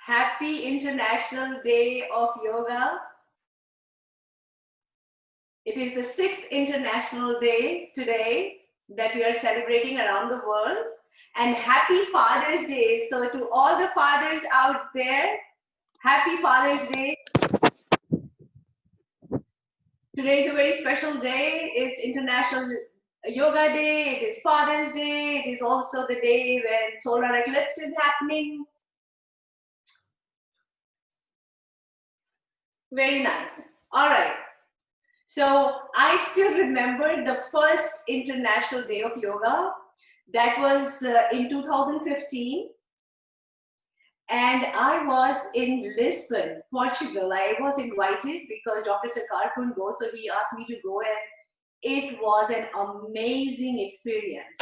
Happy International Day of Yoga. It is the 6th International Day today that we are celebrating around the world. And happy Father's Day. So to all the fathers out there, happy Father's Day. Today is a very special day. It's International Yoga Day. It is Father's Day. It is also the day when solar eclipse is happening. Very nice. All right. So I still remember the first International Day of Yoga. That was in 2015. And I was in Lisbon, Portugal. I was invited because Dr. Sarkar couldn't go, so he asked me to go, and it was an amazing experience.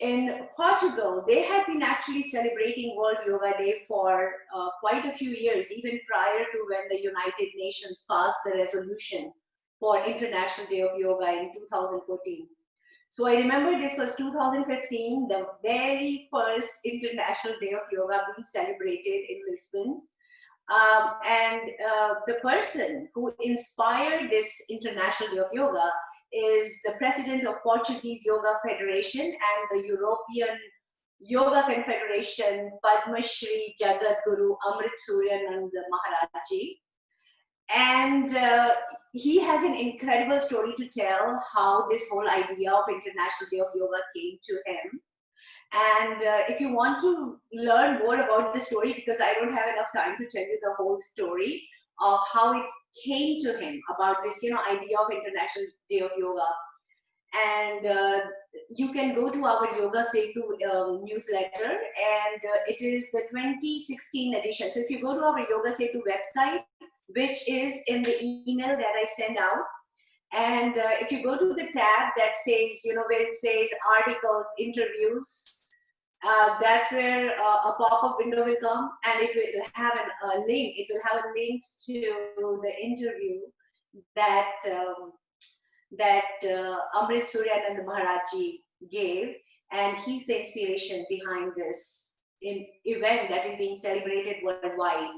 In Portugal, they had been actually celebrating World Yoga Day for quite a few years, even prior to when the United Nations passed the resolution for International Day of Yoga in 2014. So I remember this was 2015, the very first International Day of Yoga being celebrated in Lisbon. The person who inspired this International Day of Yoga is the president of Portuguese Yoga Federation and the European Yoga Confederation, Padma Shri Jagat Guru Amrit Suryananda Maharaj Ji. And he has an incredible story to tell how this whole idea of International Day of Yoga came to him. And if you want to learn more about the story, because I don't have enough time to tell you the whole story of how it came to him about this, idea of International Day of Yoga. And you can go to our Yoga Setu newsletter, and it is the 2016 edition. So if you go to our Yoga Setu website, which is in the email that I send out, and if you go to the tab that says, where it says articles, interviews, that's where a pop-up window will come, and it will have a link. It will have a link to the interview that Amrit Suryananda Maharaj Ji gave, and he's the inspiration behind this event that is being celebrated worldwide.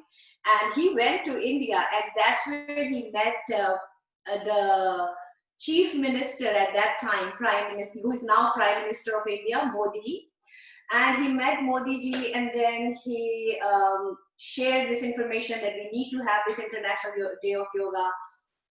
And he went to India, and that's where he met the chief minister at that time, Prime Minister, who is now Prime Minister of India, Modi. And he met Modi ji, and then he shared this information that we need to have this International Day of Yoga.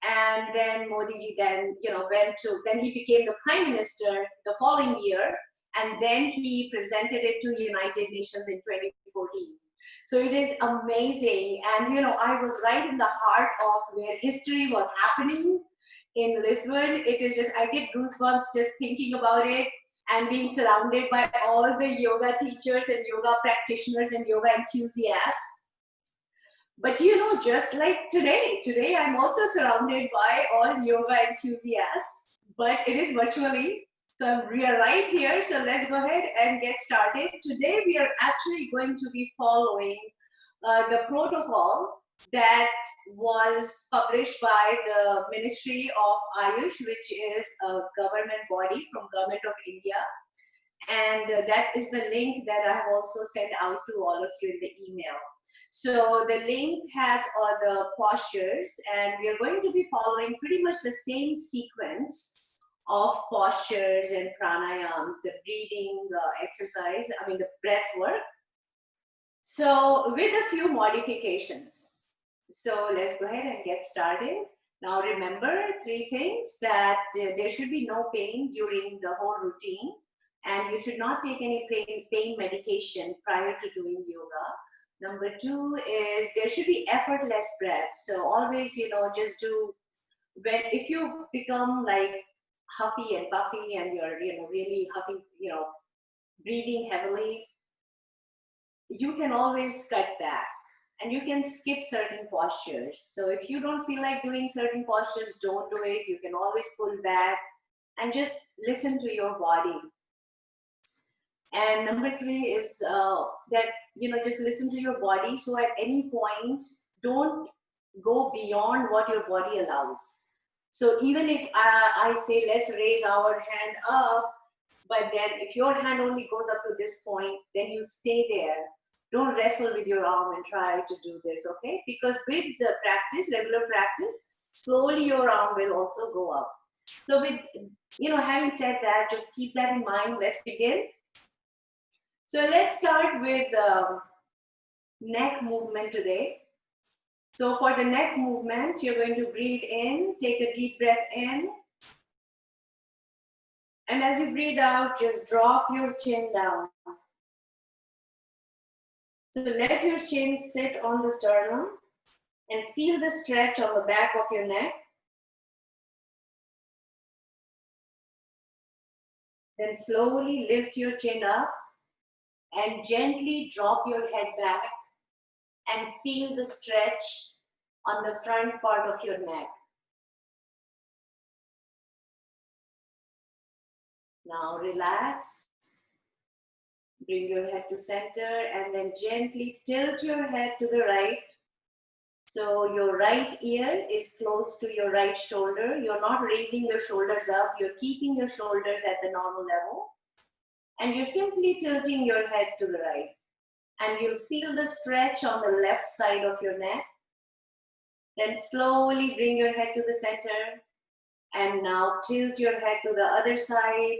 And then Modi ji then, then he became the Prime Minister the following year, and then he presented it to United Nations in 2014. So it is amazing. And, I was right in the heart of where history was happening in Lisbon. It is just, I get goosebumps just thinking about it, and being surrounded by all the yoga teachers and yoga practitioners and yoga enthusiasts. But just like today I'm also surrounded by all yoga enthusiasts, but it is virtually. So we are right here. So let's go ahead and get started. Today we are actually going to be following the protocol that was published by the Ministry of Ayush, which is a government body from Government of India. And that is the link that I have also sent out to all of you in the email. So the link has all the postures, and we are going to be following pretty much the same sequence of postures and pranayams, the breathing exercise, the breath work. So with a few modifications. So let's go ahead and get started. Now remember 3 things: that there should be no pain during the whole routine, and you should not take any pain medication prior to doing yoga. Number 2 is there should be effortless breath. So always, just do, if you become like huffy and puffy and you're, really huffy, breathing heavily, you can always cut back. And you can skip certain postures. So if you don't feel like doing certain postures, don't do it. You can always pull back and just listen to your body. And number 3 is that, just listen to your body. So at any point, don't go beyond what your body allows. So even if I say, let's raise our hand up, but then if your hand only goes up to this point, then you stay there. Don't wrestle with your arm and try to do this, okay? Because with the practice, regular practice, slowly your arm will also go up. So with, having said that, just keep that in mind. Let's begin. So let's start with neck movement today. So for the neck movement, you're going to breathe in, take a deep breath in. And as you breathe out, just drop your chin down. So let your chin sit on the sternum and feel the stretch on the back of your neck. Then slowly lift your chin up and gently drop your head back and feel the stretch on the front part of your neck. Now relax. Bring your head to center and then gently tilt your head to the right. So your right ear is close to your right shoulder. You're not raising your shoulders up. You're keeping your shoulders at the normal level. And you're simply tilting your head to the right. And you'll feel the stretch on the left side of your neck. Then slowly bring your head to the center. And now tilt your head to the other side.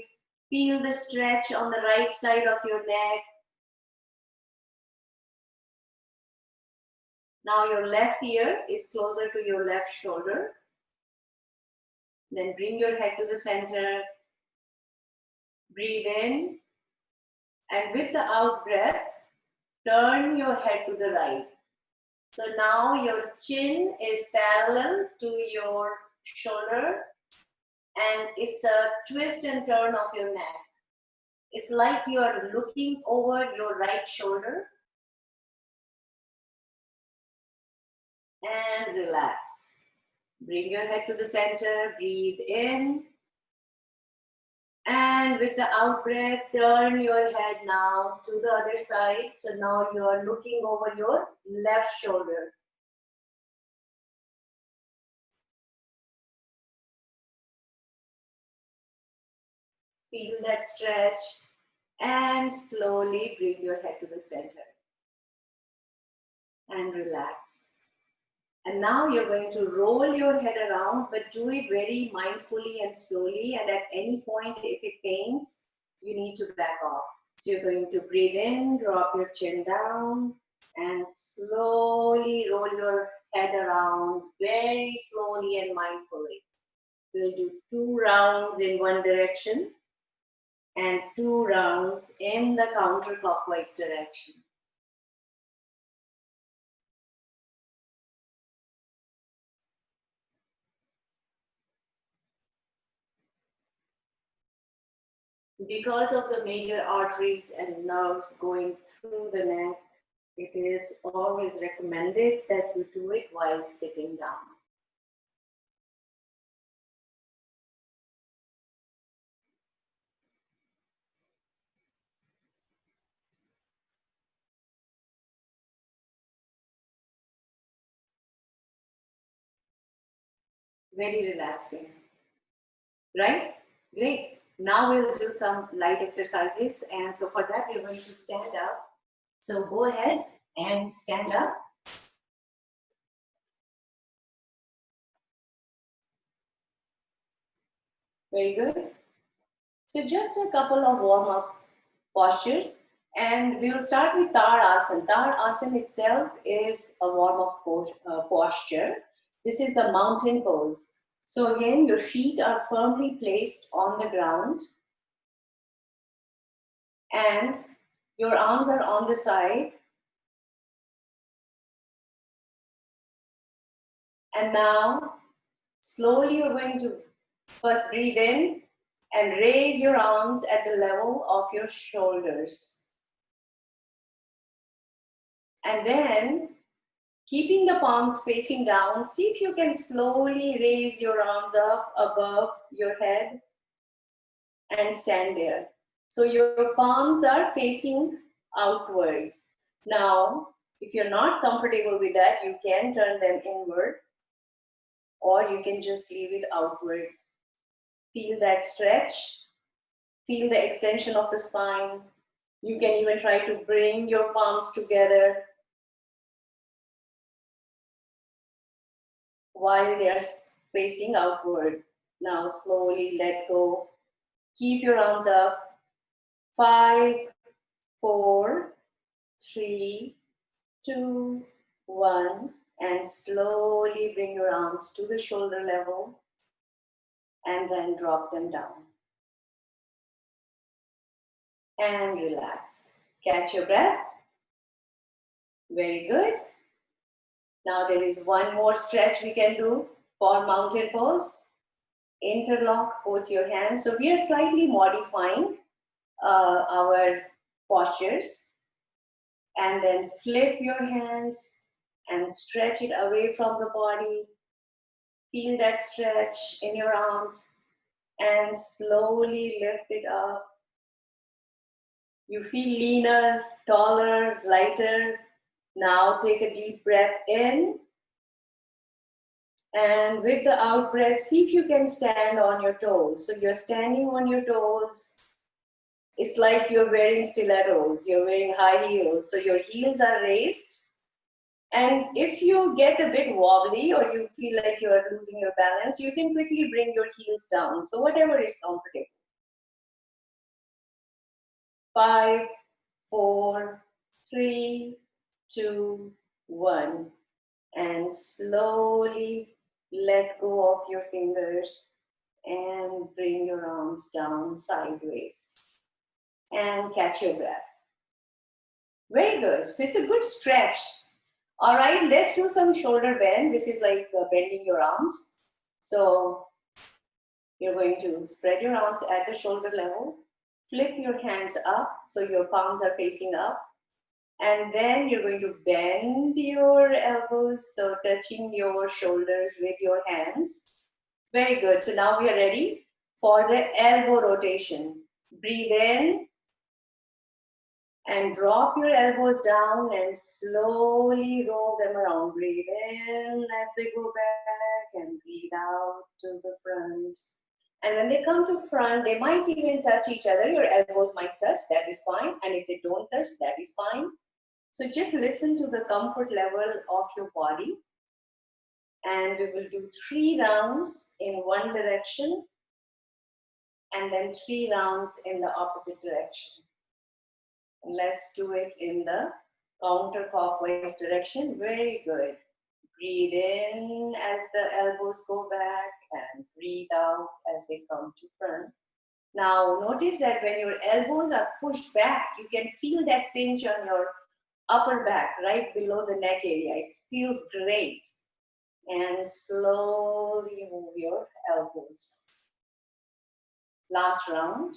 Feel the stretch on the right side of your neck. Now your left ear is closer to your left shoulder. Then bring your head to the center. Breathe in. And with the out breath, turn your head to the right. So now your chin is parallel to your shoulder. And it's a twist and turn of your neck. It's like you are looking over your right shoulder. And relax. Bring your head to the center, breathe in. And with the out breath, turn your head now to the other side. So now you are looking over your left shoulder. Feel that stretch and slowly bring your head to the center. And relax. And now you're going to roll your head around, but do it very mindfully and slowly. And at any point, if it pains, you need to back off. So you're going to breathe in, drop your chin down, and slowly roll your head around very slowly and mindfully. We'll do 2 rounds in one direction and 2 rounds in the counterclockwise direction. Because of the major arteries and nerves going through the neck, it is always recommended that you do it while sitting down. Very relaxing, right? Great. Now we'll do some light exercises. And so for that, we're going to stand up. So go ahead and stand up. Very good. So just a couple of warm-up postures. And we will start with Tar Asana. Tar Asana itself is a warm-up posture. This is the mountain pose. So again, your feet are firmly placed on the ground. And your arms are on the side. And now, slowly you're going to first breathe in and raise your arms at the level of your shoulders. And then, keeping the palms facing down, see if you can slowly raise your arms up above your head and stand there. So your palms are facing outwards. Now, if you're not comfortable with that, you can turn them inward or you can just leave it outward. Feel that stretch. Feel the extension of the spine. You can even try to bring your palms together while they are facing outward. Now slowly let go. Keep your arms up. 5, 4, 3, 2, 1. And slowly bring your arms to the shoulder level and then drop them down. And relax. Catch your breath. Very good. Now there is one more stretch we can do for mountain pose. Interlock both your hands. So we are slightly modifying our postures. And then flip your hands and stretch it away from the body. Feel that stretch in your arms and slowly lift it up. You feel leaner, taller, lighter. Now take a deep breath in. And with the out breath, see if you can stand on your toes. So you're standing on your toes. It's like you're wearing stilettos, you're wearing high heels. So your heels are raised. And if you get a bit wobbly or you feel like you're losing your balance, you can quickly bring your heels down. So whatever is comfortable. 5, 4, 3, 2, 1. And slowly let go of your fingers and bring your arms down sideways. And catch your breath. Very good. So it's a good stretch. All right, let's do some shoulder bend. This is like bending your arms. So you're going to spread your arms at the shoulder level. Flip your hands up so your palms are facing up. And then you're going to bend your elbows, so touching your shoulders with your hands. Very good. So now we are ready for the elbow rotation. Breathe in and drop your elbows down and slowly roll them around. Breathe in as they go back and breathe out to the front. And when they come to front, they might even touch each other. Your elbows might touch, that is fine. And if they don't touch, that is fine. So just listen to the comfort level of your body. And we will do 3 rounds in one direction and then 3 rounds in the opposite direction. And let's do it in the counterclockwise direction. Very good. Breathe in as the elbows go back and breathe out as they come to front. Now notice that when your elbows are pushed back, you can feel that pinch on your upper back, right below the neck area. It feels great. And slowly move your elbows. Last round.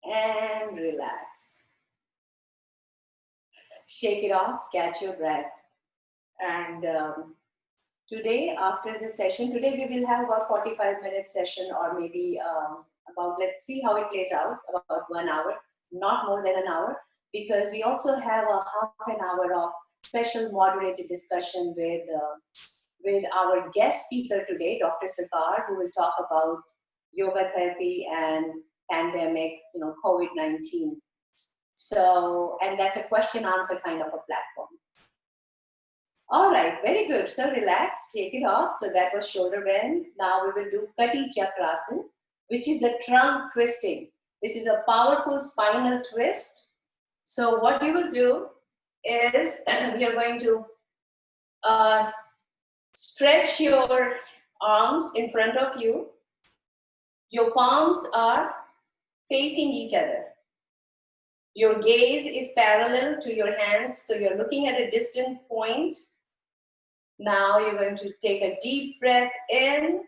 And relax. Shake it off, catch your breath. And today, after the session, today we will have about 45-minute session or maybe about, let's see how it plays out, about 1 hour, not more than an hour, because we also have a half an hour of special moderated discussion with our guest speaker today, Dr. Sarkar, who will talk about yoga therapy and pandemic, COVID-19. So, and that's a question answer kind of a platform. All right, very good. So relax, take it off. So that was shoulder bend. Now we will do Kati Chakrasan, which is the trunk twisting. This is a powerful spinal twist. So what we will do is we are going to stretch your arms in front of you. Your palms are facing each other. Your gaze is parallel to your hands, so you're looking at a distant point. Now you're going to take a deep breath in.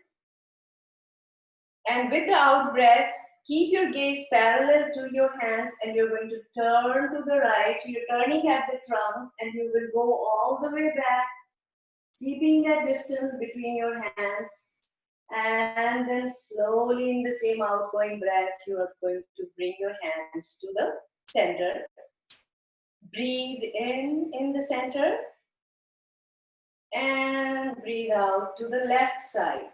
And with the out breath, keep your gaze parallel to your hands and you're going to turn to the right. So you're turning at the trunk and you will go all the way back, keeping that distance between your hands. And then slowly in the same outgoing breath, you are going to bring your hands to the center. Breathe in the center. And breathe out to the left side.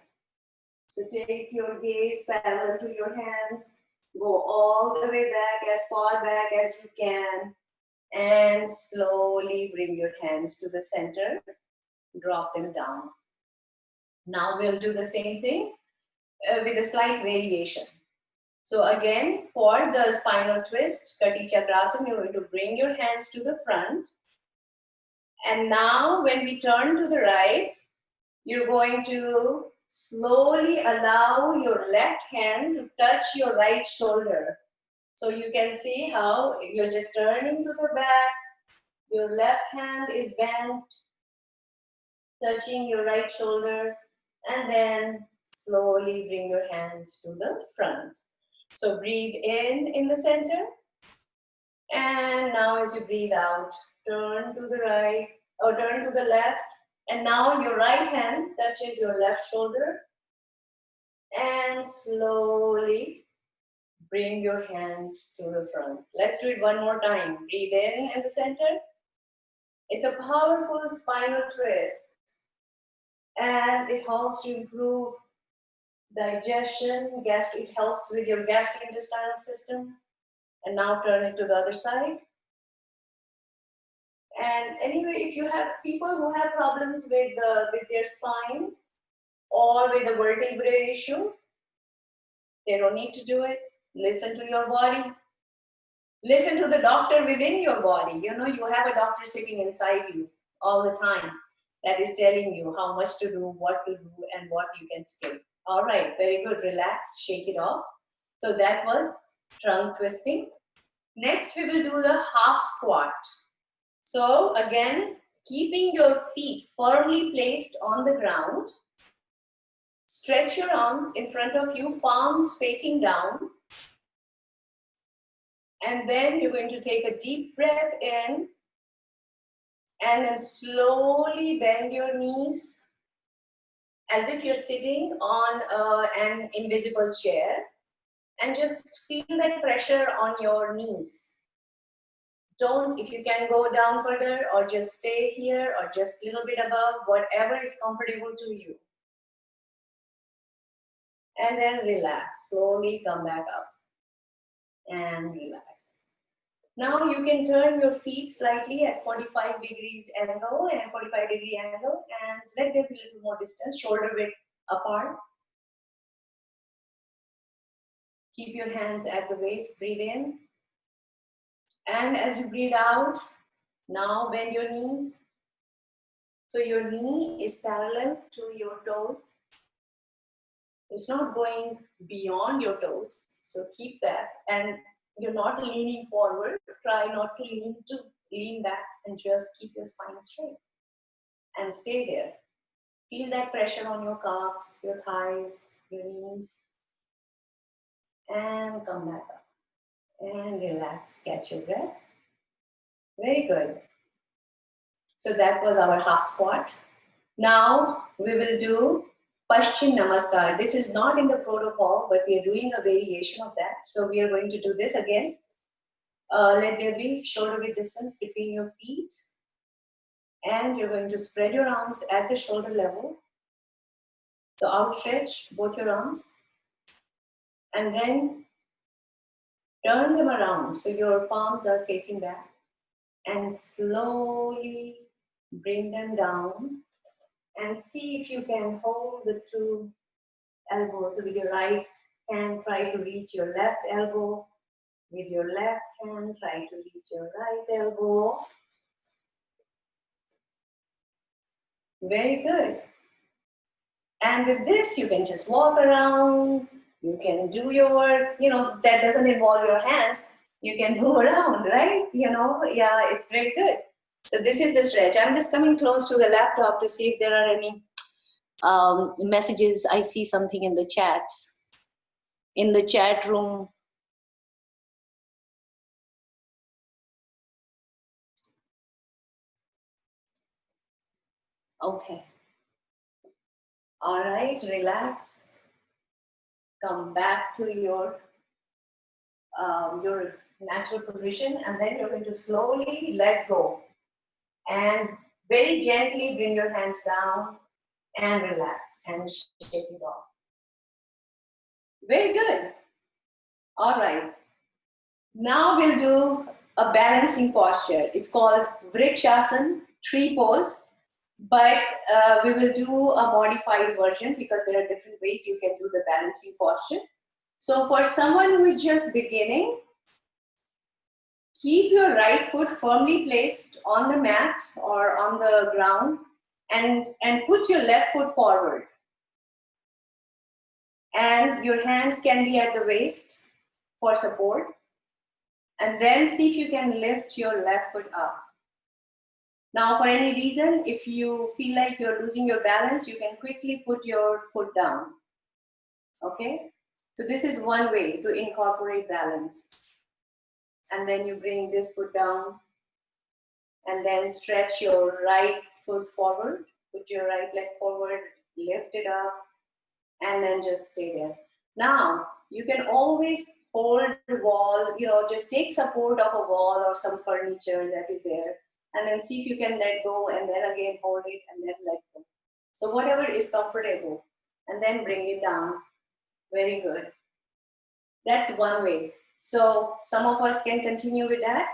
So take your gaze parallel to your hands. Go all the way back, as far back as you can. And slowly bring your hands to the center. Drop them down. Now we'll do the same thing with a slight variation. So again, for the spinal twist, Kati Chakrasana, you're going to bring your hands to the front. And now when we turn to the right, you're going to slowly allow your left hand to touch your right shoulder. So you can see how you're just turning to the back, your left hand is bent, touching your right shoulder, and then slowly bring your hands to the front. So breathe in the center, and now as you breathe out, turn to the right, or turn to the left, and now your right hand touches your left shoulder, and slowly bring your hands to the front. Let's do it one more time. Breathe in the center. It's a powerful spinal twist, and it helps to improve digestion. It helps with your gastrointestinal system. And now turn it to the other side. And anyway, if you have people who have problems with their spine or with a vertebrae issue, they don't need to do it. Listen to your body. Listen to the doctor within your body. You know, you have a doctor sitting inside you all the time that is telling you how much to do, what to do, and what you can skip. All right, very good. Relax, shake it off. So that was trunk twisting. Next, we will do the half squat. So again, keeping your feet firmly placed on the ground, stretch your arms in front of you, palms facing down. And then you're going to take a deep breath in and then slowly bend your knees as if you're sitting on an invisible chair, and just feel that pressure on your knees. Don't, if you can go down further or just stay here or just a little bit above, whatever is comfortable to you. And then relax, slowly come back up and relax. Now you can turn your feet slightly at 45 degrees angle and 45-degree angle, and let there be a little more distance, shoulder width apart. Keep your hands at the waist, breathe in. And as you breathe out, now bend your knees. So your knee is parallel to your toes. It's not going beyond your toes. So keep that. And you're not leaning forward. Try not to lean back, and just keep your spine straight. And stay there. Feel that pressure on your calves, your thighs, your knees. And come back up. And relax, catch your breath. Very good. So that was our half squat. Now we will do Paschim Namaskar. This is not in the protocol, but we are doing a variation of that. So we are going to do this again. Let there be shoulder width distance between your feet. And you're going to spread your arms at the shoulder level. So outstretch both your arms. And then turn them around so your palms are facing back. And slowly bring them down. And see if you can hold the two elbows. So with your right hand, try to reach your left elbow. With your left hand, try to reach your right elbow. Very good. And with this, you can just walk around. You can do your work. You know, that doesn't involve your hands. You can move around, right? You know, yeah, it's very good. So this is the stretch. I'm just coming close to the laptop to see if there are any messages. I see something in the chats. In the chat room. Okay. All right, relax. Come back to your natural position, and then you're going to slowly let go. And very gently bring your hands down and relax and shake it off. Very good. All right. Now we'll do a balancing posture. It's called Vrikshasana, tree pose, but we will do a modified version because there are different ways you can do the balancing posture. So for someone who is just beginning, keep your right foot firmly placed on the mat or on the ground and put your left foot forward. And your hands can be at the waist for support. And then see if you can lift your left foot up. Now, for any reason, if you feel like you're losing your balance, you can quickly put your foot down. Okay? So this is one way to incorporate balance. And then you bring this foot down and then stretch your right foot forward. Put your right leg forward, lift it up, and then just stay there. Now, you can always hold the wall, just take support of a wall or some furniture that is there, and then see if you can let go, and then again hold it, and then let go. So whatever is comfortable, and then bring it down. Very good. That's one way. So some of us can continue with that,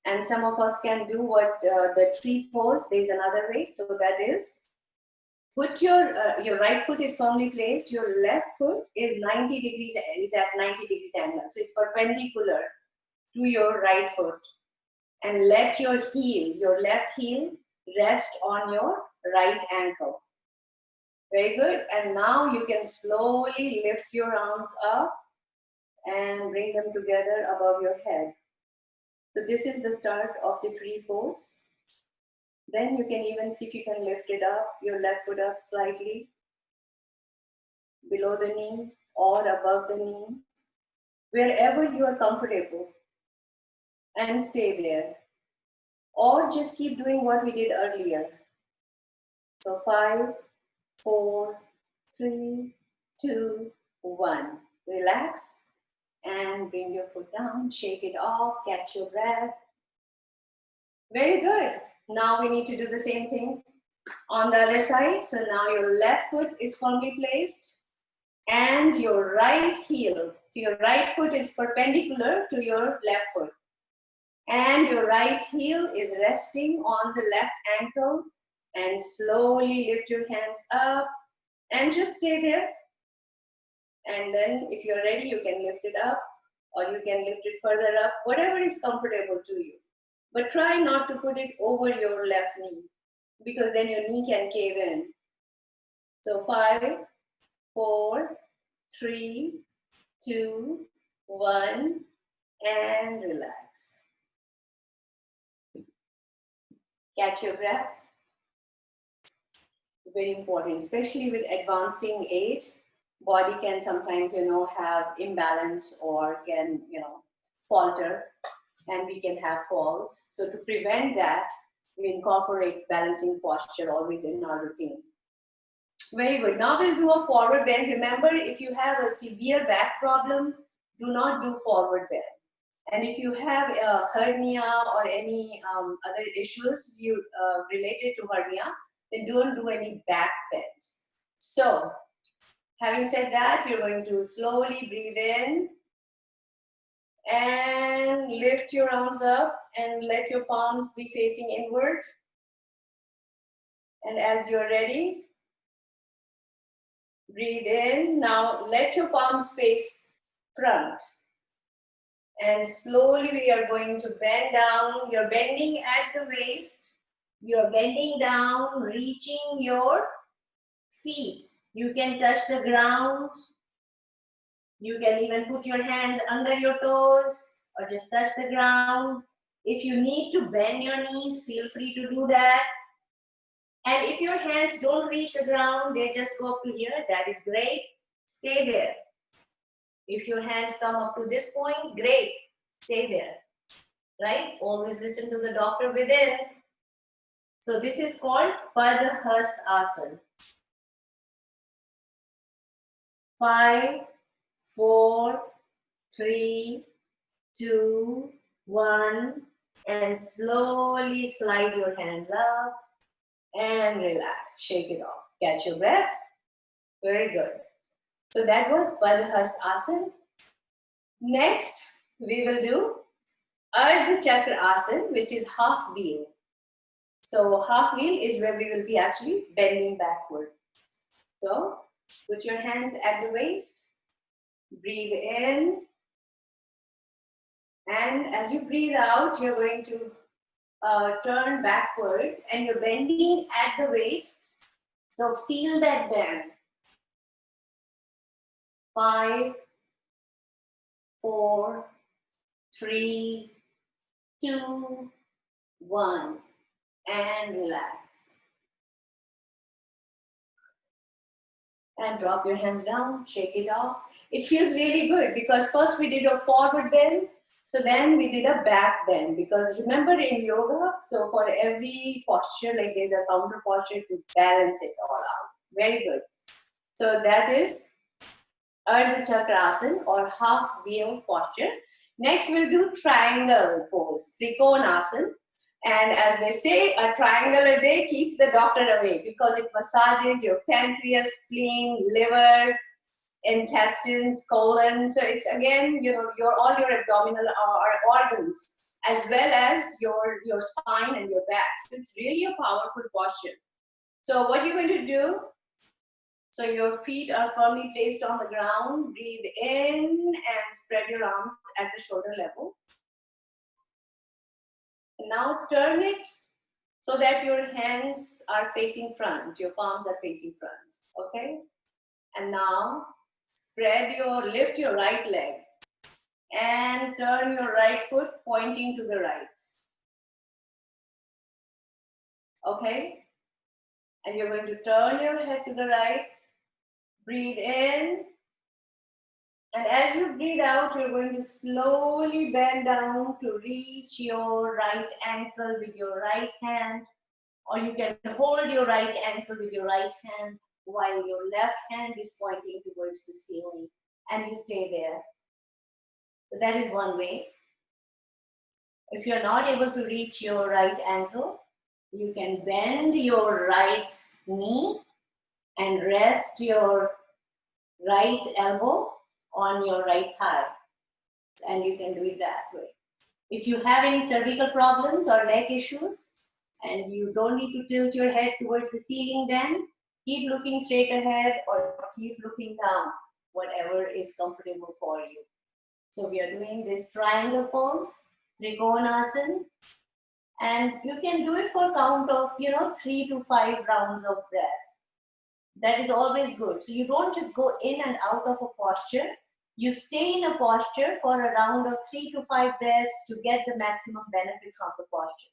and some of us can do what the tree pose. There's another way. So that is, put your right foot is firmly placed. Your left foot is 90 degrees, is at 90 degrees angle. So it's perpendicular to your right foot. And let your heel, your left heel, rest on your right ankle. Very good. And now you can slowly lift your arms up and bring them together above your head. So this is the start of the tree pose. Then you can even see if you can lift it up, your left foot up slightly, below the knee or above the knee, wherever you are comfortable, and stay there. Or just keep doing what we did earlier. So 5, 4, 3, 2, 1. Relax and bring your foot down, shake it off, catch your breath. Very good. Now we need to do the same thing on the other side. So now your left foot is firmly placed and your right heel, so your right foot is perpendicular to your left foot. And your right heel is resting on the left ankle, and slowly lift your hands up and just stay there. And then if you're ready, you can lift it up or you can lift it further up, whatever is comfortable to you. But try not to put it over your left knee because then your knee can cave in. So 5, 4, 3, 2, 1, and relax. Catch your breath. Very important, especially with advancing age. Body can sometimes, have imbalance or can, falter, and we can have falls. So to prevent that, we incorporate balancing posture always in our routine. Very good. Now we'll do a forward bend. Remember, if you have a severe back problem, do not do forward bend. And if you have a hernia or any other issues related to hernia, then don't do any back bends. So, having said that, you're going to slowly breathe in and lift your arms up and let your palms be facing inward. And as you're ready, breathe in. Now let your palms face front. And slowly we are going to bend down. You're bending at the waist. You're bending down, reaching your feet. You can touch the ground. You can even put your hands under your toes or just touch the ground. If you need to bend your knees, feel free to do that. And if your hands don't reach the ground, they just go up to here, that is great. Stay there. If your hands come up to this point, great. Stay there. Right? Always listen to the doctor within. So this is called Padhastasana. 5, 4, 3, 2, 1, and slowly slide your hands up and relax. Shake it off. Catch your breath. Very good. So that was Padhasana. Next, we will do Ardha Chakra Asana, which is half wheel. So half wheel is where we will be actually bending backward. So put your hands at the waist, breathe in, and as you breathe out, you're going to turn backwards and you're bending at the waist. So feel that bend. 5, 4, 3, 2, 1, and relax. And drop your hands down, shake it off. It feels really good because first we did a forward bend, so then we did a back bend, because remember in yoga, so for every posture, like there's a counter posture to balance it all out. Very good. So that is Ardha Chakrasana or half wheel posture. Next we'll do triangle pose, Trikonasana. And as they say, a triangle a day keeps the doctor away because it massages your pancreas, spleen, liver, intestines, colon. So it's again, you know, all your abdominal organs, as well as your spine and your back. So it's really a powerful posture. So what you're going to do, so your feet are firmly placed on the ground. Breathe in and spread your arms at the shoulder level. And now turn it so that your hands are facing front, your palms are facing front, okay? And now lift your right leg and turn your right foot pointing to the right, okay? And you're going to turn your head to the right, breathe in, and as you breathe out, you're going to slowly bend down to reach your right ankle with your right hand, or you can hold your right ankle with your right hand while your left hand is pointing towards the ceiling, and you stay there. So that is one way. If you're not able to reach your right ankle, you can bend your right knee and rest your right elbow on your right thigh, and you can do it that way. If you have any cervical problems or neck issues and you don't need to tilt your head towards the ceiling, then keep looking straight ahead or keep looking down, whatever is comfortable for you. So we are doing this triangle pose, Trikonasana, and you can do it for a count of 3 to 5 rounds of breath. That is always good. So you don't just go in and out of a posture. You stay in a posture for a round of 3 to 5 breaths to get the maximum benefit from the posture.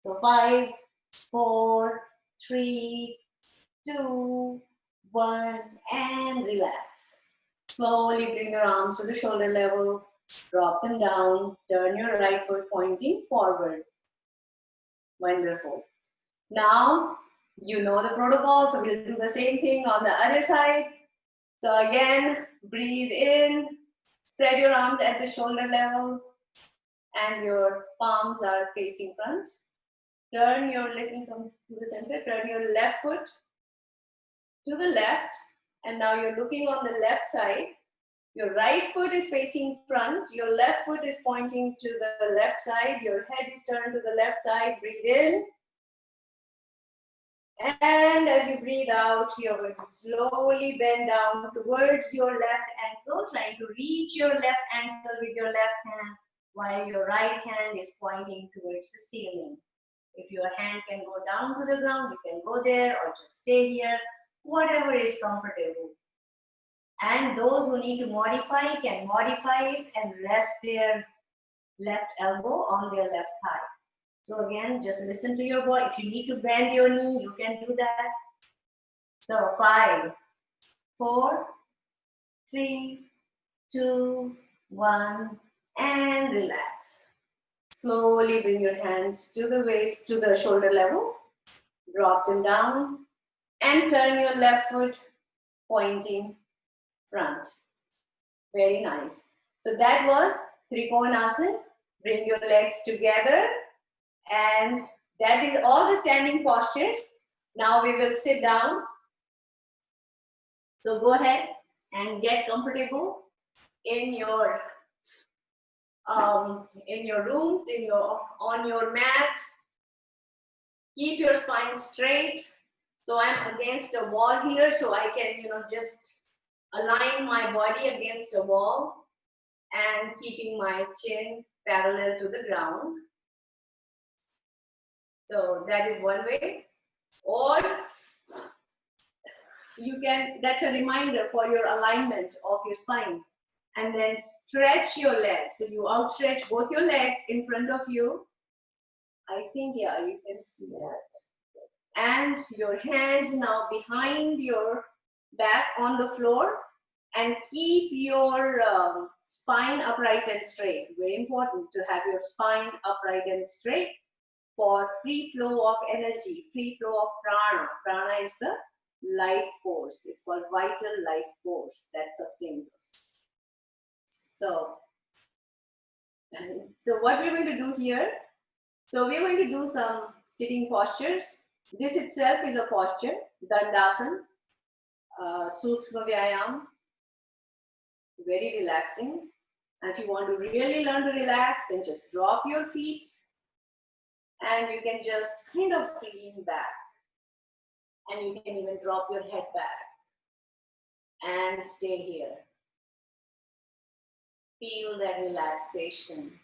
So 5, 4, 3, 2, 1, and relax. Slowly bring your arms to the shoulder level, drop them down, turn your right foot pointing forward. Wonderful. Now, you know the protocol, so we'll do the same thing on the other side. So again, breathe in, spread your arms at the shoulder level, and your palms are facing front. Let me come to the center, turn your left foot to the left, and now you're looking on the left side. Your right foot is facing front, your left foot is pointing to the left side, your head is turned to the left side, breathe in. And as you breathe out, you're going to slowly bend down towards your left ankle, trying to reach your left ankle with your left hand, while your right hand is pointing towards the ceiling. If your hand can go down to the ground, you can go there or just stay here, whatever is comfortable. And those who need to modify can modify it and rest their left elbow on their left thigh. So again, just listen to your body. If you need to bend your knee, you can do that. So 5, 4, 3, 2, 1, and relax. Slowly bring your hands to the waist, to the shoulder level. Drop them down and turn your left foot pointing front. Very nice. So that was Trikonasana. Bring your legs together. And that is all the standing postures. Now we will sit down. So go ahead and get comfortable in your rooms, on your mat. Keep your spine straight. So I'm against a wall here, so I can, just align my body against a wall and keeping my chin parallel to the ground. So that is one way. Or you can, that's a reminder for your alignment of your spine. And then stretch your legs. So you outstretch both your legs in front of you. I think, yeah, you can see that. And your hands now behind your back on the floor. And keep your spine upright and straight. Very important to have your spine upright and straight for free flow of energy, free flow of prana. Prana is the life force. It's called vital life force that sustains us. So what we're going to do here, so we're going to do some sitting postures. This itself is a posture, Dandasana, Sukshma Vyayam, very relaxing. And if you want to really learn to relax, then just drop your feet and you can just kind of lean back. And you can even drop your head back and stay here. Feel that relaxation.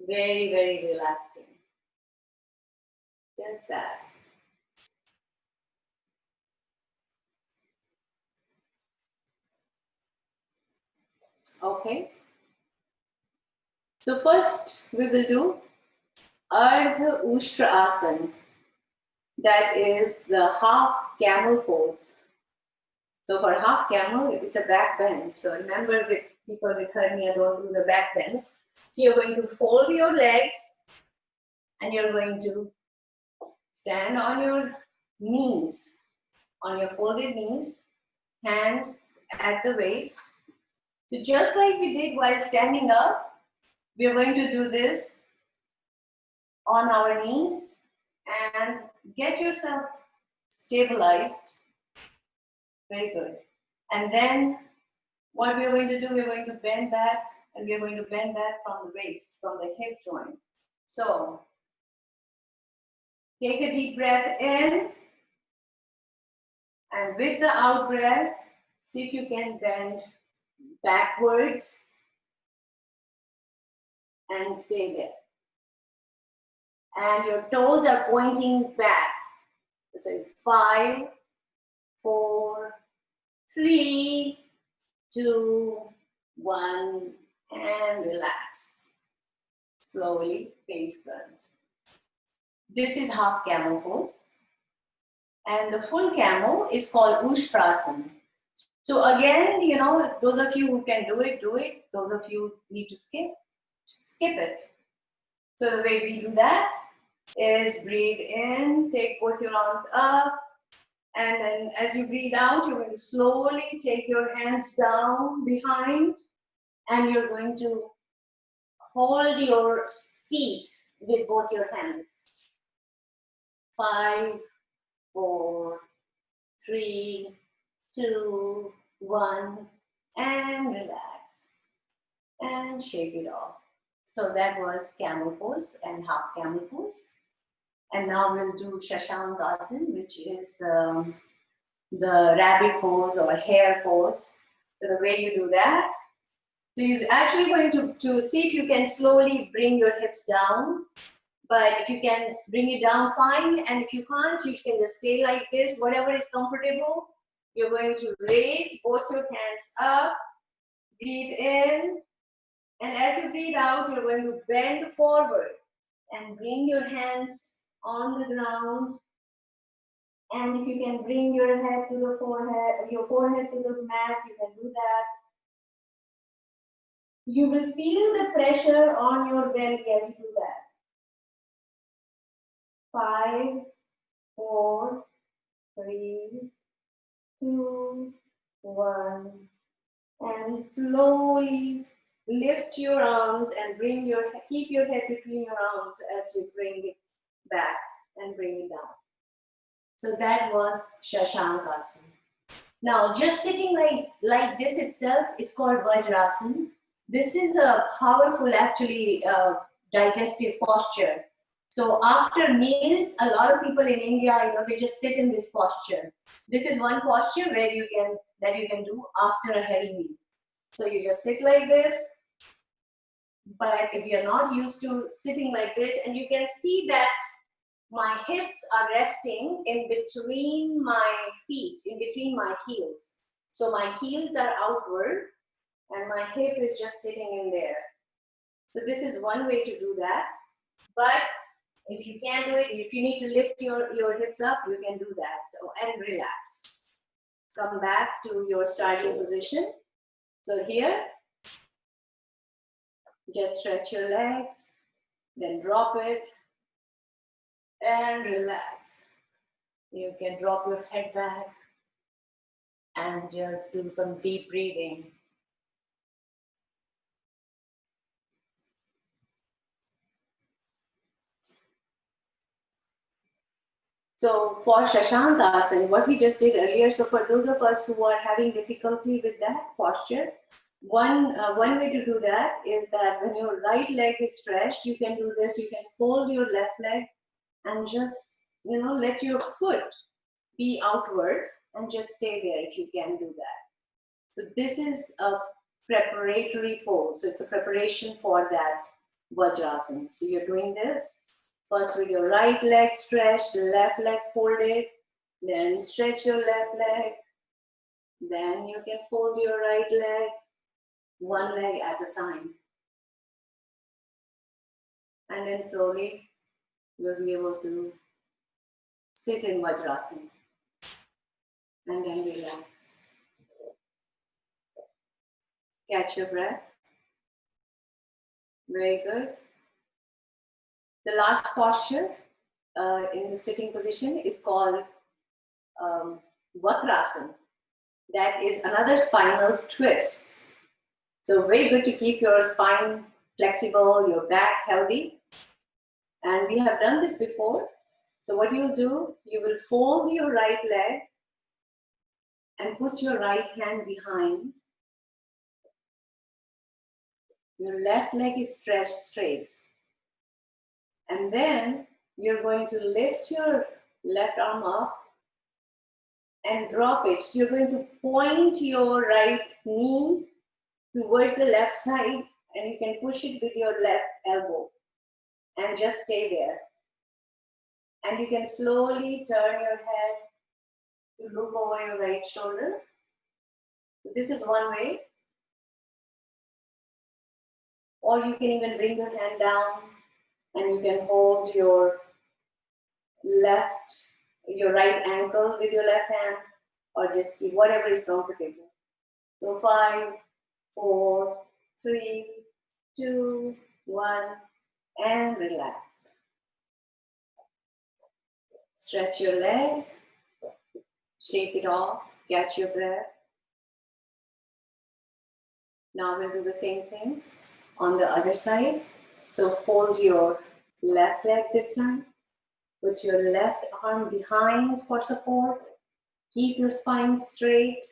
Very, very relaxing. Just that. Okay. So first we will do Ardha Ushtra Asana. That is the half camel pose. So for half camel, it's a back bend. So remember, with people with hernia don't do the back bends. So you're going to fold your legs and you're going to stand on your knees, on your folded knees, hands at the waist. So just like we did while standing up, we are going to do this on our knees and get yourself stabilized. Very good. And then what we are going to do, we are going to bend back, and we are going to bend back from the waist, from the hip joint. So take a deep breath in, and with the out breath, see if you can bend backwards and stay there. And your toes are pointing back. So it's 5, 4, 3, 2, 1, and relax. Slowly face front. This is half camel pose. And the full camel is called Ushtrasana. So again, those of you who can do it, do it. Those of you who need to skip it. So the way we do that is breathe in, take both your arms up, and then as you breathe out, you're going to slowly take your hands down behind, and you're going to hold your feet with both your hands. 5, 4, 3, 2, 1, and relax. And shake it off. So that was camel pose and half camel pose. And now we'll do Shashankasana, which is the rabbit pose or hare pose. So the way you do that, so you're actually going to see if you can slowly bring your hips down. But if you can bring it down, fine. And if you can't, you can just stay like this, whatever is comfortable. You're going to raise both your hands up, breathe in. And as you breathe out, you're going to bend forward and bring your hands on the ground. And if you can bring your head to the forehead, your forehead to the mat, you can do that. You will feel the pressure on your belly as you do that. 5, 4, 3, 2, 1. And slowly lift your arms and keep your head between your arms as you bring it back and bring it down. So that was Shashankasana. Now, just sitting like this itself is called Vajrasana. This is a powerful, actually, digestive posture. So after meals, a lot of people in India, they just sit in this posture. This is one posture where you can do after a heavy meal. So you just sit like this. But if you're not used to sitting like this, and you can see that my hips are resting in between my feet, in between my heels. So my heels are outward and my hip is just sitting in there. So this is one way to do that. But if you can't do it, if you need to lift your hips up, you can do that. So, and relax. Come back to your starting position. So here, just stretch your legs, then drop it and relax. You can drop your head back and just do some deep breathing. So for Shashank Asana, what we just did earlier, so for those of us who are having difficulty with that posture, one way to do that is that when your right leg is stretched, you can do this, you can fold your left leg and just, let your foot be outward and just stay there if you can do that. So this is a preparatory pose. So it's a preparation for that Vajrasana. So you're doing this first with your right leg stretched, left leg folded, then stretch your left leg, then you can fold your right leg, one leg at a time. And then slowly you'll be able to sit in Vajrasana and then relax. Catch your breath. Very good. The last posture in the sitting position is called Vakrasana. That is another spinal twist. So very good to keep your spine flexible, your back healthy. And we have done this before. So what you'll do, you will fold your right leg and put your right hand behind. Your left leg is stretched straight. And then you're going to lift your left arm up and drop it. So you're going to point your right knee towards the left side and you can push it with your left elbow and just stay there. And you can slowly turn your head to look over your right shoulder. This is one way. Or you can even bring your hand down and you can hold your right ankle with your left hand, or just keep whatever is comfortable. So 5, 4, 3, 2, 1, and relax. Stretch your leg, shake it off, catch your breath. Now we'll do the same thing on the other side. So fold your left leg this time. Put your left arm behind for support. Keep your spine straight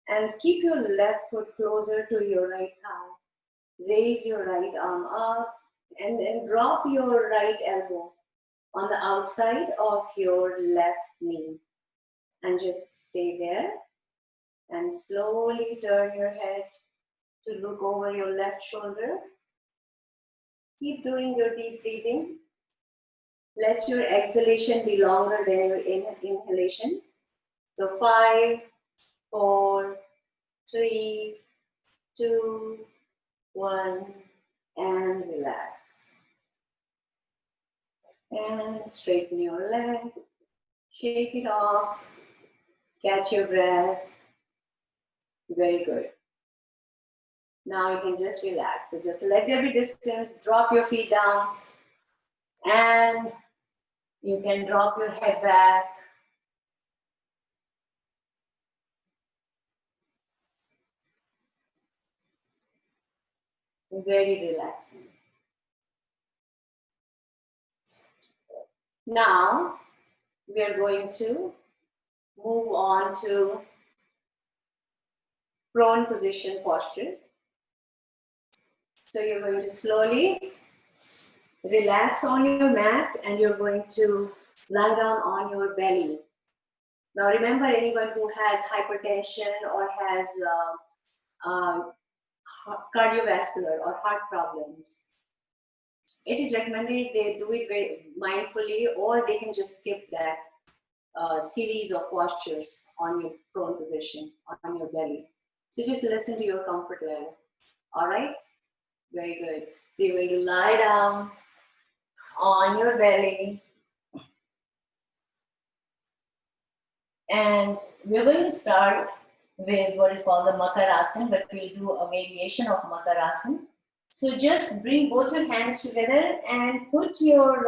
and keep your left foot closer to your right thigh. Raise your right arm up and then drop your right elbow on the outside of your left knee. And just stay there and slowly turn your head to look over your left shoulder. Keep doing your deep breathing. Let your exhalation be longer than your inhalation. So 5, 4, 3, 2, 1, and relax. And straighten your leg, shake it off, catch your breath. Very good. Now you can just relax. So just let there be distance, drop your feet down, and you can drop your head back. Very relaxing. Now we are going to move on to prone position postures. So you're going to slowly relax on your mat and you're going to lie down on your belly. Now remember, anyone who has hypertension or has cardiovascular or heart problems, it is recommended they do it very mindfully, or they can just skip that series of postures on your prone position, on your belly. So just listen to your comfort level. All right? Very good. So you're going to lie down on your belly. And we're going to start with what is called the Makarasana, but we'll do a variation of Makarasana. So just bring both your hands together and put your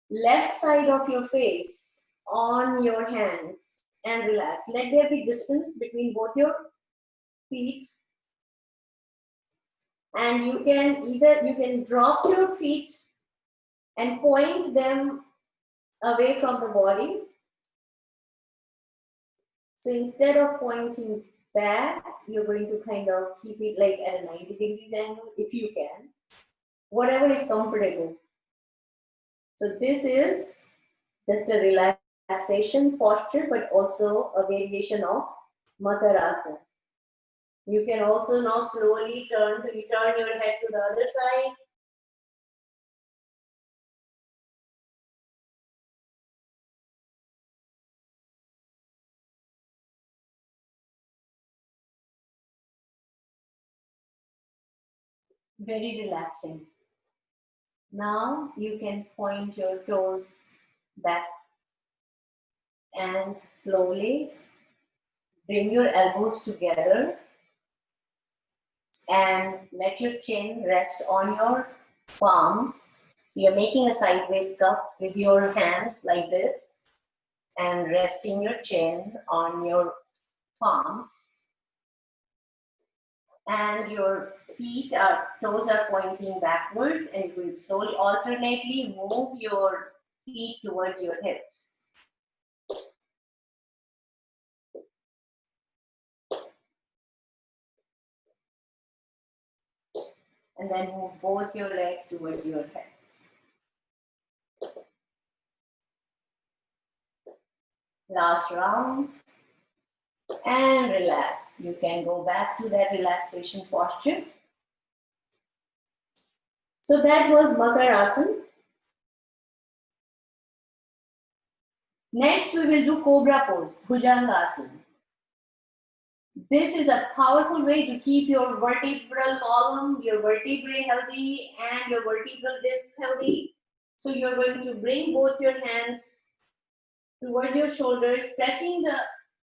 left side of your face on your hands and relax. Let there be distance between both your feet. And you can drop your feet and point them away from the body. So instead of pointing back, you're going to kind of keep it like at a 90 degrees angle if you can. Whatever is comfortable. So this is just a relaxation posture, but also a variation of Makarasana. You can also now slowly turn your head to the other side. Very relaxing. Now you can point your toes back and slowly bring your elbows together and let your chin rest on your palms. So you're making a sideways cup with your hands like this and resting your chin on your palms. And your toes are pointing backwards, and you will slowly alternately move your feet towards your hips. And then move both your legs towards your hips. Last round. And relax. You can go back to that relaxation posture. So that was Makarasana. Next, we will do Cobra pose, Bhujangasana. This is a powerful way to keep your vertebral column, your vertebrae healthy, and your vertebral discs healthy. So you're going to bring both your hands towards your shoulders, pressing the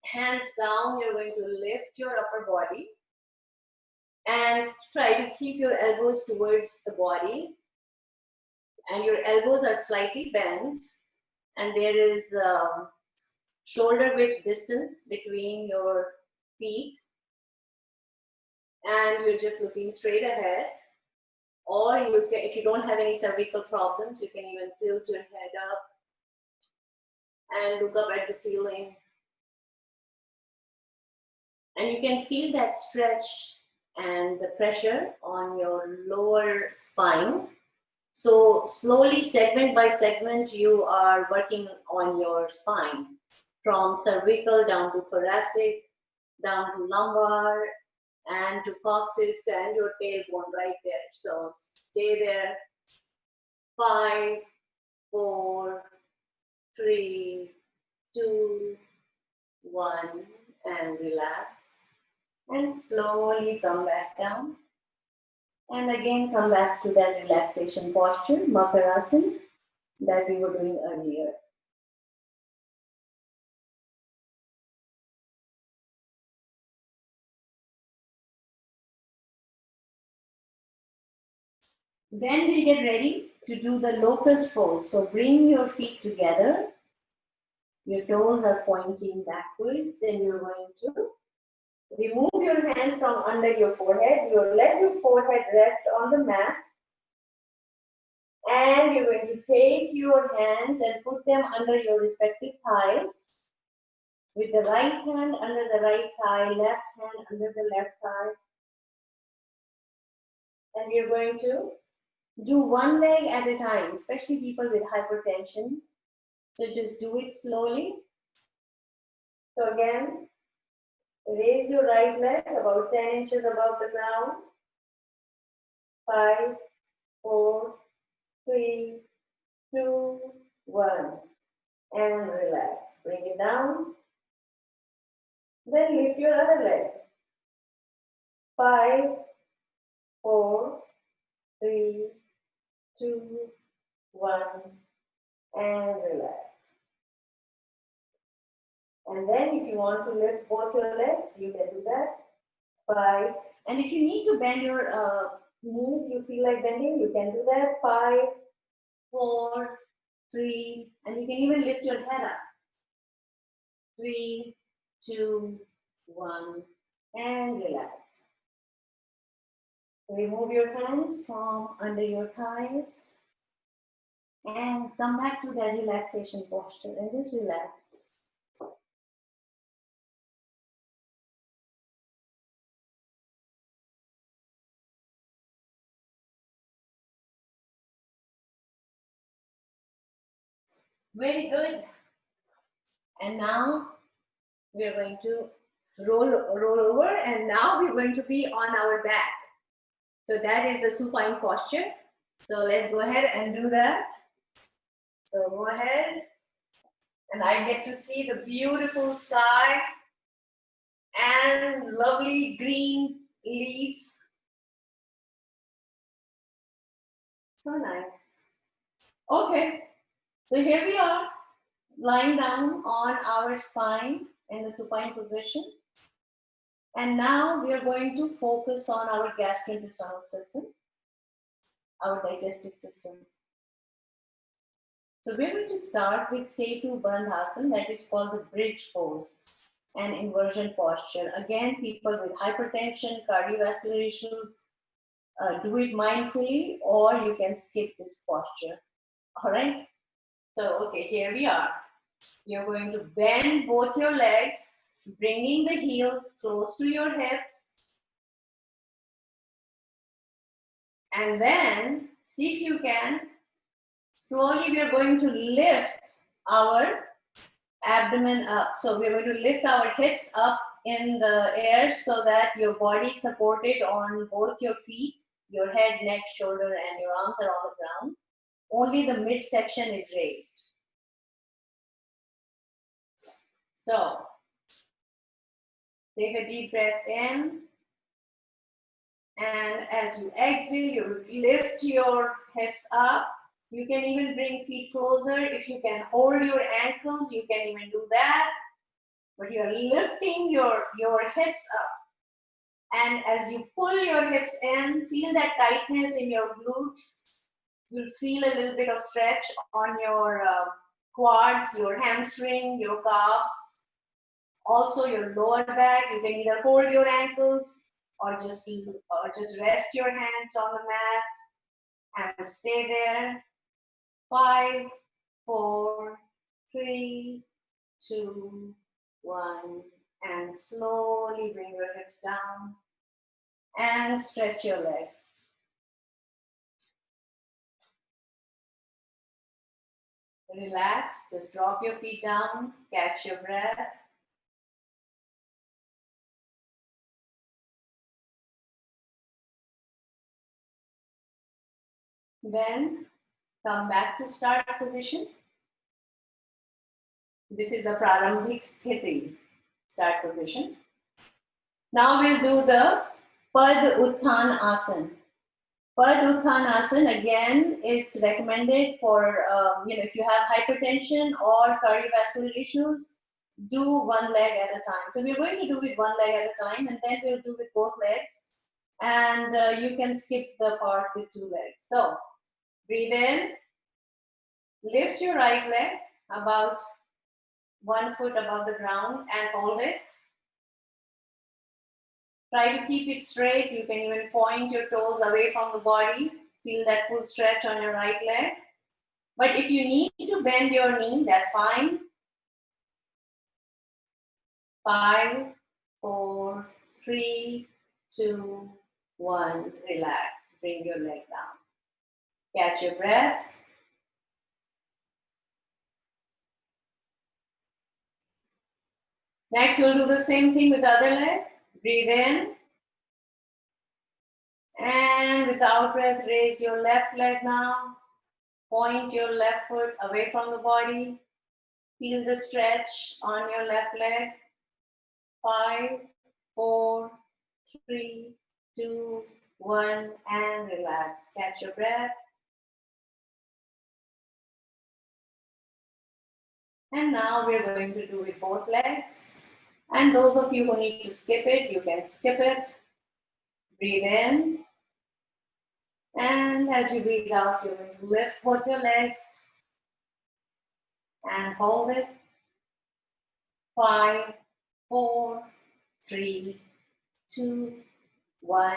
hands down. You're going to lift your upper body and try to keep your elbows towards the body. And your elbows are slightly bent, and there is shoulder width distance between your feet, and you're just looking straight ahead. Or if you don't have any cervical problems, you can even tilt your head up and look up at the ceiling. And you can feel that stretch and the pressure on your lower spine. So slowly, segment by segment, you are working on your spine, from cervical down to thoracic, down to lumbar, and to coccyx and your tailbone right there. So stay there. 5, 4, 3, 2, 1, and relax. And slowly come back down. And again, come back to that relaxation posture, Makarasana, that we were doing earlier. Then we'll get ready to do the locust pose. So bring your feet together. Your toes are pointing backwards, and you're going to remove your hands from under your forehead. You'll let your forehead rest on the mat. And you're going to take your hands and put them under your respective thighs. With the right hand under the right thigh, left hand under the left thigh. And we're going to do one leg at a time, especially people with hypertension. So just do it slowly. So again, raise your right leg about 10 inches above the ground. 5, 4, 3, 2, 1. And relax. Bring it down. Then lift your other leg. 5, 4, 3, 2, 1. And relax. And then if you want to lift both your legs, you can do that. 5. And if you need to bend your knees, you feel like bending, you can do that. 5, 4, 3, and you can even lift your head up. 3, 2, 1, and relax. Remove your hands from under your thighs and come back to that relaxation posture and just relax. Very good. And now we're going to roll over, and now we're going to be on our back. So that is the supine posture. So let's go ahead and do that. So go ahead, and I get to see the beautiful sky and lovely green leaves. So nice. Okay, so here we are, lying down on our spine in the supine position. And now we are going to focus on our gastrointestinal system, our digestive system. So we're going to start with Setu Bandhasana, that is called the bridge pose and inversion posture. Again, people with hypertension, cardiovascular issues, do it mindfully, or you can skip this posture. All right. So, okay, here we are. You're going to bend both your legs, bringing the heels close to your hips. And then, see if you can, slowly we are going to lift our abdomen up. So we're going to lift our hips up in the air so that your body is supported on both your feet, your head, neck, shoulder, and your arms are on the ground. Only the midsection is raised. So, take a deep breath in. And as you exhale, you lift your hips up. You can even bring feet closer. If you can hold your ankles, you can even do that. But you're lifting your hips up. And as you pull your hips in, feel that tightness in your glutes. You'll feel a little bit of stretch on your quads, your hamstring, your calves. Also your lower back. You can either hold your ankles or just rest your hands on the mat and stay there. 5, 4, 3, 2, 1, and slowly bring your hips down and stretch your legs. Relax, just drop your feet down, catch your breath. Then come back to start position. This is the Prarambhik Sthiti, start position. Now we'll do the Pad Utthana Asana. Pad Utthana Asana, again, it's recommended for, if you have hypertension or cardiovascular issues, do one leg at a time. So we're going to do with one leg at a time, and then we'll do with both legs. And you can skip the part with 2 legs. So breathe in, lift your right leg about 1 foot above the ground and hold it. Try to keep it straight. You can even point your toes away from the body. Feel that full stretch on your right leg. But if you need to bend your knee, that's fine. 5, 4, 3, 2, 1. Relax. Bring your leg down. Catch your breath. Next, we'll do the same thing with the other leg. Breathe in. And with the out breath, raise your left leg now. Point your left foot away from the body. Feel the stretch on your left leg. 5, 4, 3, 2, 1, and relax. Catch your breath. And now we're going to do with both legs. And those of you who need to skip it, you can skip it. Breathe in. And as you breathe out, you're going to lift both your legs and hold it. 5, 4, 3, 2, 1,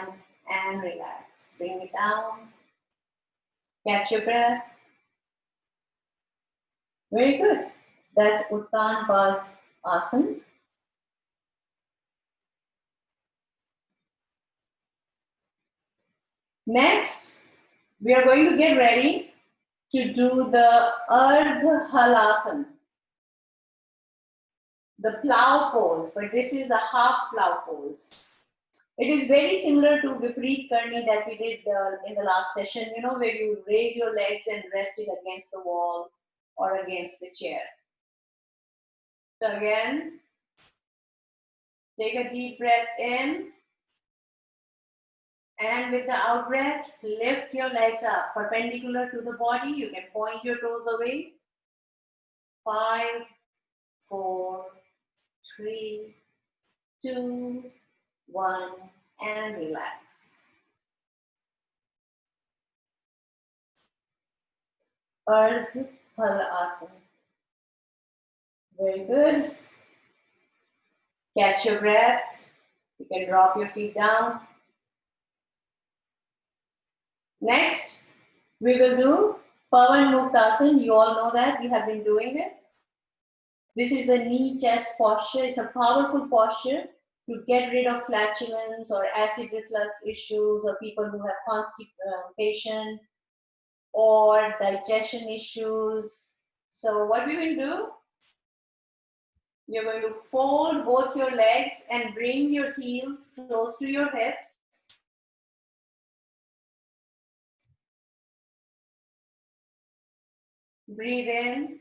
and relax. Bring it down. Catch your breath. Very good. That's Uttan Pad Asana. Next, we are going to get ready to do the Ardha Halasana, the plow pose, but this is the half plow pose. It is very similar to Viparit Karni that we did in the last session, you know, where you raise your legs and rest it against the wall or against the chair. So again, take a deep breath in. And with the out breath, lift your legs up perpendicular to the body. You can point your toes away. 5, 4, 3, 2, 1, and relax. Ardha Halasana. Very good. Catch your breath. You can drop your feet down. Next, we will do Pavan Muktasana. You all know that. We have been doing it. This is the knee chest posture. It's a powerful posture to get rid of flatulence or acid reflux issues or people who have constipation or digestion issues. So what we will do, you're going to fold both your legs and bring your heels close to your hips. Breathe in.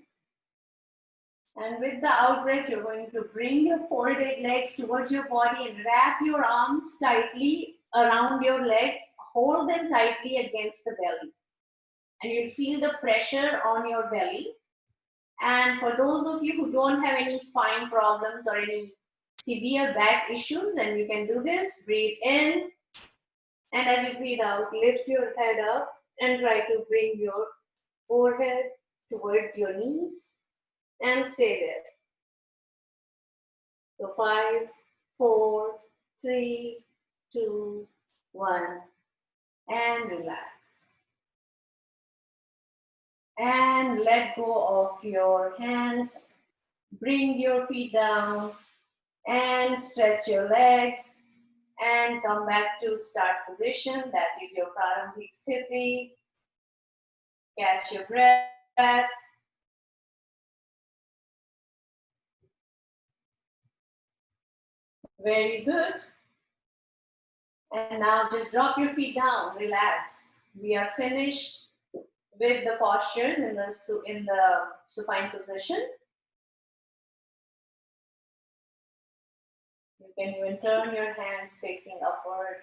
And with the out breath, you're going to bring your folded legs towards your body and wrap your arms tightly around your legs. Hold them tightly against the belly. And you'll feel the pressure on your belly. And for those of you who don't have any spine problems or any severe back issues, and you can do this, breathe in. And as you breathe out, lift your head up and try to bring your forehead towards your knees. And stay there. So 5, 4, 3, 2, 1, and relax. And let go of your hands. Bring your feet down and stretch your legs and come back to start position. That is your Prarambhik Sthiti. Catch your breath. Very good. And now just drop your feet down, relax. We are finished with the postures in the supine position. You can even turn your hands facing upward.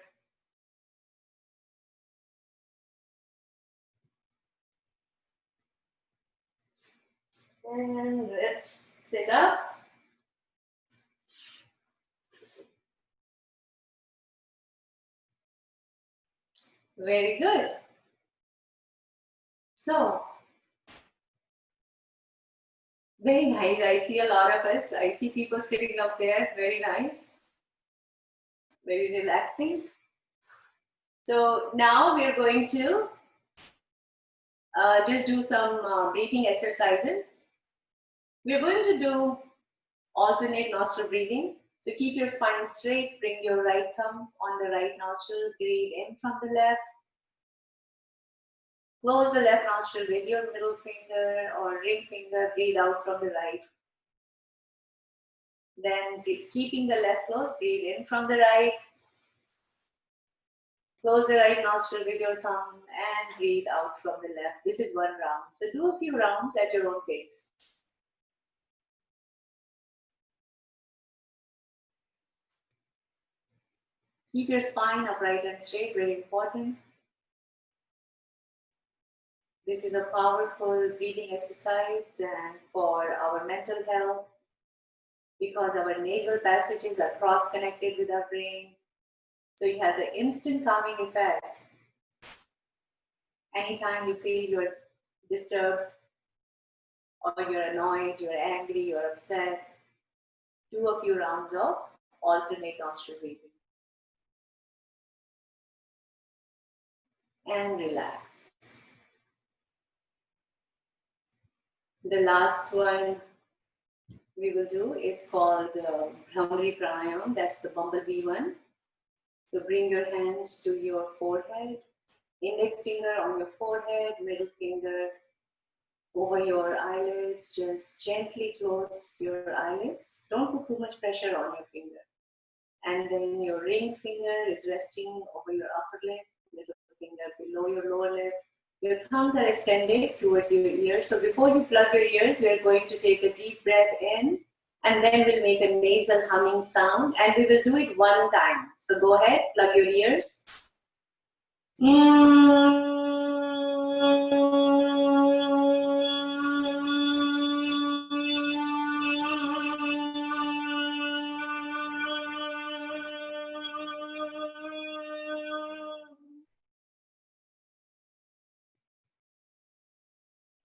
And let's sit up. Very good. So, very nice. I see a lot of us. I see people sitting up there. Very nice. Very relaxing. So now we're going to just do some breathing exercises. We're going to do Alternate nostril breathing. So keep your spine straight, bring your right thumb on the right nostril, breathe in from the left. Close the left nostril with your middle finger or ring finger, breathe out from the right. Then keeping the left closed, breathe in from the right. Close the right nostril with your thumb and breathe out from the left. This is one round. So do a few rounds at your own pace. Keep your spine upright and straight, very important. This is a powerful breathing exercise and for our mental health because our nasal passages are cross-connected with our brain. So it has an instant calming effect. Anytime you feel you're disturbed or you're annoyed, you're angry, you're upset, do a few rounds of alternate nostril breathing. And relax. The last one we will do is called Bhramari Pranayam. That's the bumblebee one. So bring your hands to your forehead, index finger on your forehead, middle finger over your eyelids. Just gently close your eyelids. Don't put too much pressure on your finger. And then your ring finger is resting over your upper lip, little finger below your lower lip. Your thumbs are extended towards your ears. So before you plug your ears, we are going to take a deep breath in and then we'll make a nasal humming sound and we will do it one time. So go ahead, plug your ears.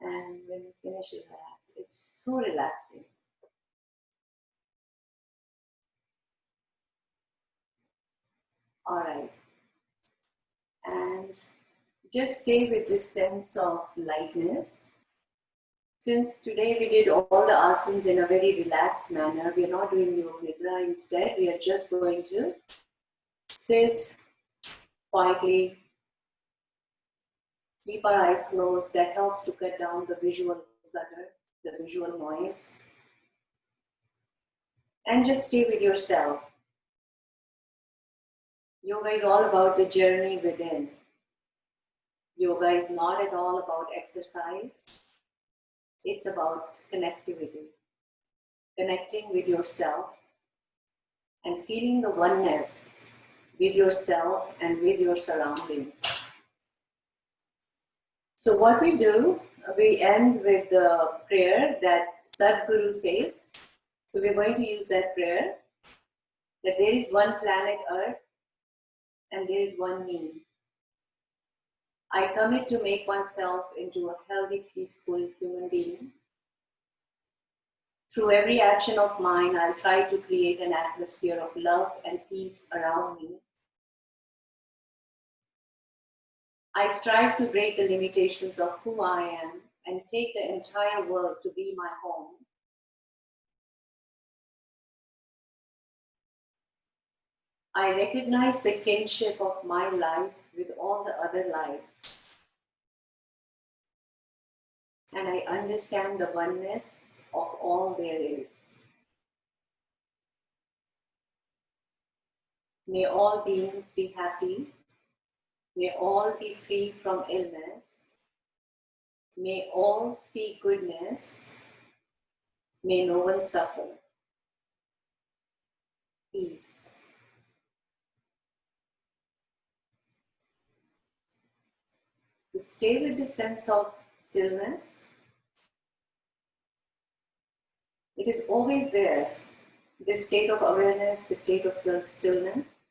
And when you finish, relax. It's so relaxing. All right. And just stay with this sense of lightness. Since today we did all the asanas in a very relaxed manner, we are not doing yoga nidra. Instead, we are just going to sit quietly, keep our eyes closed. That helps to cut down the visual clutter, the visual noise. And just stay with yourself. Yoga is all about the journey within. Yoga is not at all about exercise. It's about connectivity. Connecting with yourself and feeling the oneness with yourself and with your surroundings. So what we do, we end with the prayer that Sadhguru says. So we're going to use that prayer, that there is one planet Earth and there is one me. I commit to make myself into a healthy, peaceful human being. Through every action of mine, I'll try to create an atmosphere of love and peace around me. I strive to break the limitations of who I am and take the entire world to be my home. I recognize the kinship of my life with all the other lives. And I understand the oneness of all there is. May all beings be happy. May all be free from illness. May all see goodness. May no one suffer. Peace. To stay with the sense of stillness. It is always there. This state of awareness, the state of stillness.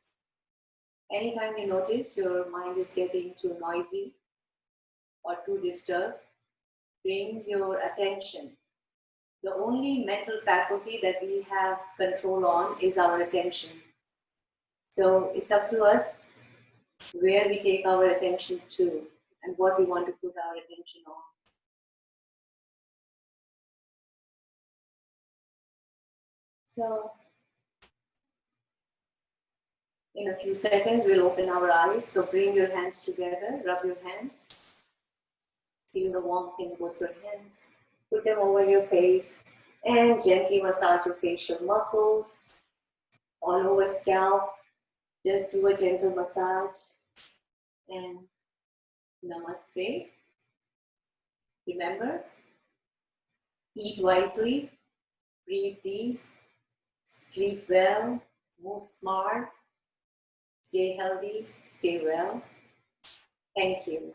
Anytime you notice your mind is getting too noisy or too disturbed, bring your attention. The only mental faculty that we have control on is our attention. So it's up to us where we take our attention to and what we want to put our attention on. So in a few seconds, we'll open our eyes. So bring your hands together, rub your hands. Feel the warmth in both your hands. Put them over your face and gently massage your facial muscles all over scalp. Just do a gentle massage and namaste. Remember, eat wisely, breathe deep, sleep well, move smart, stay healthy, stay well. Thank you.